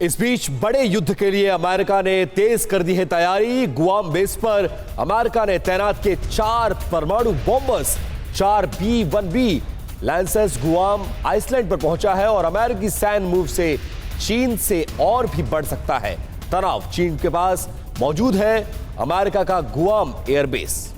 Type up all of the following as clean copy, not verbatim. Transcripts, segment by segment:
इस बीच बड़े युद्ध के लिए अमेरिका ने तेज कर दी है तैयारी। गुआम बेस पर अमेरिका ने तैनात किए 4 परमाणु bombers. 4 B-1B lancers Guam Iceland पर पहुंचा है और अमेरिकी सैन्य मूव से चीन से और भी बढ़ सकता है तनाव। चीन के पास मौजूद है अमेरिका का गुआम एयरबेस।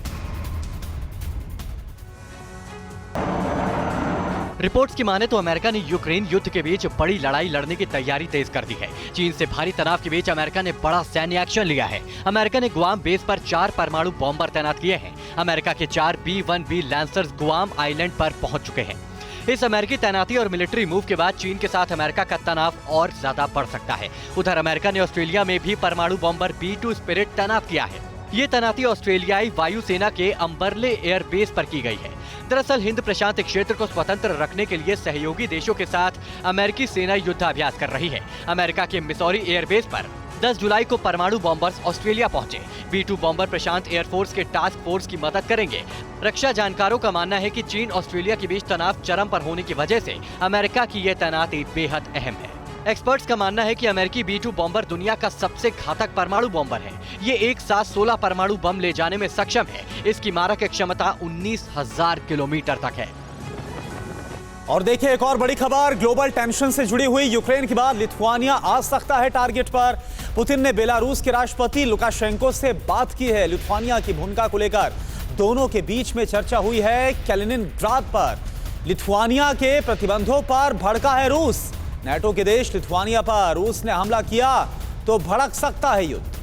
रिपोर्ट्स की माने तो अमेरिका ने यूक्रेन युद्ध के बीच बड़ी लड़ाई लड़ने की तैयारी तेज कर दी है। चीन से भारी तनाव के बीच अमेरिका ने बड़ा सैन्य एक्शन लिया है। अमेरिका ने गुआम बेस पर 4 परमाणु बॉम्बर तैनात किए हैं। अमेरिका के 4 B-1B लैंसर्स गुआम आइलैंड पर पहुंच चुके हैं। इस अमेरिकी तैनाती और मिलिट्री मूव के बाद चीन के साथ अमेरिका का तनाव और ज्यादा बढ़ सकता है। उधर अमेरिका ने ऑस्ट्रेलिया में भी परमाणु बॉम्बर B-2 स्पिरिट तैनात किया है। ये तैनाती ऑस्ट्रेलियाई वायुसेना के अंबरले एयरबेस पर की गई है। दरअसल हिंद प्रशांत क्षेत्र को स्वतंत्र रखने के लिए सहयोगी देशों के साथ अमेरिकी सेना युद्धाभ्यास कर रही है। अमेरिका के मिसौरी एयरबेस पर 10 जुलाई को परमाणु बॉम्बर्स ऑस्ट्रेलिया पहुंचे। B-2 बॉम्बर प्रशांत एयरफोर्स के टास्क फोर्स की मदद करेंगे। रक्षा जानकारों का मानना है कि चीन ऑस्ट्रेलिया के बीच तनाव चरम पर होने की वजह से अमेरिका की यह तैनाती बेहद अहम है। एक्सपर्ट्स का मानना है कि अमेरिकी B-2 बॉम्बर दुनिया का सबसे घातक परमाणु बॉम्बर है। ये एक साथ 16 परमाणु बम ले जाने में सक्षम है। इसकी मारक क्षमता 19,000 किलोमीटर तक है। और देखिए एक और बड़ी खबर ग्लोबल टेंशन से जुड़ी हुई। यूक्रेन के बाद लिथुआनिया आ सकता है टारगेट पर। पुतिन ने बेलारूस के राष्ट्रपति लुकाशेंको से बात की है। लिथुआनिया की भूमिका को लेकर दोनों के बीच में चर्चा हुई है। कैलिनिनग्राड पर लिथुआनिया के प्रतिबंधों पर भड़का है रूस। नेटो के देश लिथुआनिया पर रूस ने हमला किया तो भड़क सकता है युद्ध।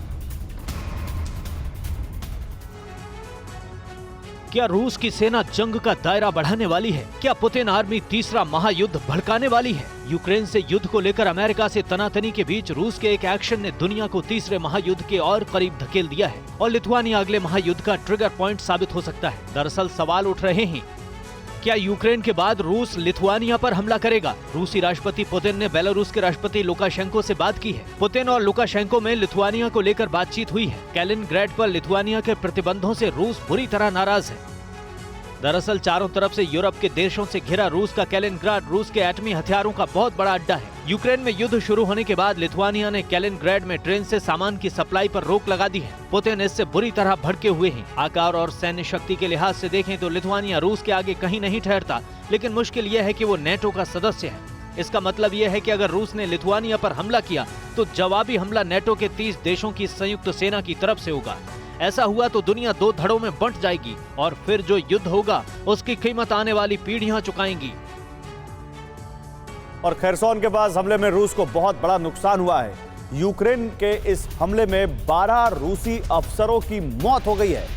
क्या रूस की सेना जंग का दायरा बढ़ाने वाली है? क्या पुतिन आर्मी तीसरा महायुद्ध भड़काने वाली है? यूक्रेन से युद्ध को लेकर अमेरिका से तनातनी के बीच रूस के एक एक्शन ने दुनिया को तीसरे महायुद्ध के और करीब धकेल दिया है और लिथुआनिया अगले महायुद्ध का ट्रिगर पॉइंट साबित हो सकता है। दरअसल सवाल उठ रहे हैं, क्या यूक्रेन के बाद रूस लिथुआनिया पर हमला करेगा? रूसी राष्ट्रपति पुतिन ने बेलारूस के राष्ट्रपति लुकाशेंको से बात की है। पुतिन और लुकाशेंको में लिथुआनिया को लेकर बातचीत हुई है। कैलिनिनग्राड पर लिथुआनिया के प्रतिबंधों से रूस बुरी तरह नाराज है। दरअसल चारों तरफ से यूरोप के देशों से घिरा रूस का कैलिनिनग्राड रूस के एटमी हथियारों का बहुत बड़ा अड्डा है। यूक्रेन में युद्ध शुरू होने के बाद लिथुआनिया ने कैलिनिनग्राड में ट्रेन से सामान की सप्लाई पर रोक लगा दी है। पुतिन इससे बुरी तरह भड़के हुए हैं। आकार और सैन्य शक्ति के लिहाज से देखें तो लिथुआनिया रूस के आगे कहीं नहीं ठहरता, लेकिन मुश्किल यह है कि वो नेटो का सदस्य है। इसका मतलब यह है कि अगर रूस ने लिथुआनिया पर हमला किया तो जवाबी हमला नेटो के 30 देशों की संयुक्त सेना की तरफ से होगा। ऐसा हुआ तो दुनिया 2 धड़ों में बंट जाएगी और फिर जो युद्ध होगा उसकी कीमत आने वाली पीढ़ियां चुकाएंगी। और खरसोन के पास हमले में रूस को बहुत बड़ा नुकसान हुआ है। यूक्रेन के इस हमले में 12 रूसी अफसरों की मौत हो गई है।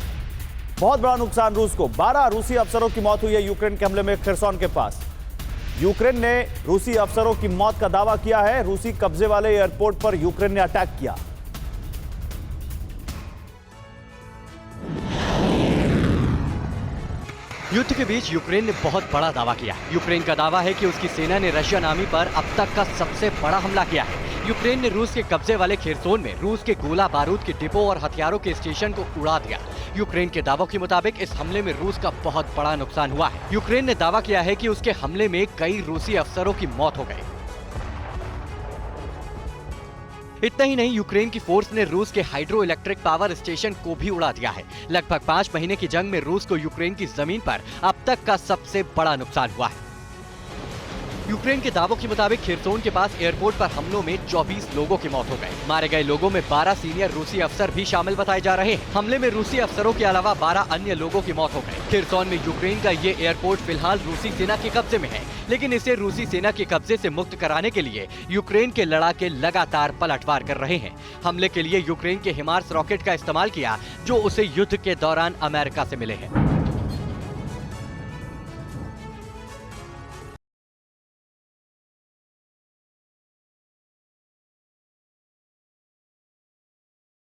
बहुत बड़ा नुकसान रूस को। 12 रूसी अफसरों की मौत हुई है यूक्रेन के हमले में खरसोन के पास। यूक्रेन ने रूसी अफसरों की मौत का दावा किया है। रूसी कब्जे वाले एयरपोर्ट पर यूक्रेन ने अटैक किया। युद्ध के बीच यूक्रेन ने बहुत बड़ा दावा किया है। यूक्रेन का दावा है कि उसकी सेना ने रशियन आर्मी पर अब तक का सबसे बड़ा हमला किया है। यूक्रेन ने रूस के कब्जे वाले खेरसोन में रूस के गोला बारूद के डिपो और हथियारों के स्टेशन को उड़ा दिया। यूक्रेन के दावों के मुताबिक इस हमले में रूस का बहुत बड़ा नुकसान हुआ है। यूक्रेन ने दावा किया है कि उसके हमले में कई रूसी अफसरों की मौत हो गई। इतना ही नहीं, यूक्रेन की फोर्स ने रूस के हाइड्रो इलेक्ट्रिक पावर स्टेशन को भी उड़ा दिया है। लगभग 5 महीने की जंग में रूस को यूक्रेन की जमीन पर अब तक का सबसे बड़ा नुकसान हुआ है। यूक्रेन के दावों के मुताबिक खेरसोन के पास एयरपोर्ट पर हमलों में 24 लोगों की मौत हो गई। मारे गए लोगों में 12 सीनियर रूसी अफसर भी शामिल बताए जा रहे हैं। हमले में रूसी अफसरों के अलावा 12 अन्य लोगों की मौत हो गई। खेरसोन में यूक्रेन का ये एयरपोर्ट फिलहाल रूसी सेना के कब्जे में है, लेकिन इसे रूसी सेना के कब्जे से मुक्त कराने के लिए यूक्रेन के लड़ाके लगातार पलटवार कर रहे हैं। हमले के लिए यूक्रेन के हिमार्स रॉकेट का इस्तेमाल किया, जो उसे युद्ध के दौरान अमेरिका से मिले हैं।